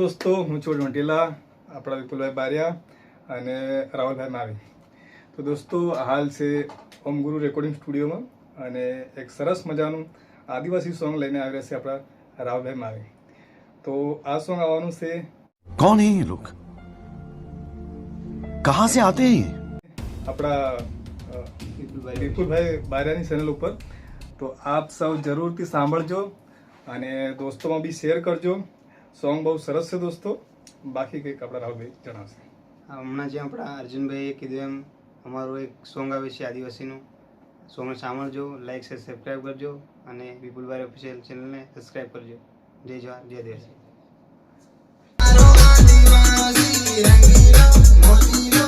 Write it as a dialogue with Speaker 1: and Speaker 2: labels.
Speaker 1: દોસ્તો, હું છું વંટીલા, આપણા વિપુલભાઈ બારિયા અને રાહુલભાઈ માવી. તો દોસ્તો, હાલ છે ઓમ ગુરુ રેકોર્ડિંગ સ્ટુડિયોમાં અને એક સરસ મજાનું આદિવાસી સોંગ લઈને આવ્યા છે આપણા રાહુલભાઈ માવી. તો આ સોંગ આવવાનું છે.
Speaker 2: कौन है ये लोग, कहाँ से आते हैं ये?
Speaker 1: આપણા વિપુલભાઈ બારિયાની ચેનલ ઉપર. તો આપ સૌ જરૂરથી સાંભળજો અને દોસ્તોમાં બી શેર કરજો. સોંગ બહુ સરસ છે દોસ્તો. બાકી કંઈક આપણા રાહુલભાઈ જણાવશે.
Speaker 3: હમણાં જે આપણા અર્જુનભાઈએ કીધું એમ અમારું એક સોંગ આવે છે આદિવાસીનું. સોંગને સાંભળજો, લાઈક છે, સબસ્ક્રાઈબ કરજો અને વિપુલભાઈ ઓફિશિયલ ચેનલને સબસ્ક્રાઈબ કરજો. જય જવાહર, જય દેશી.
Speaker 4: આદિવાસી રંગીલો મોતીલો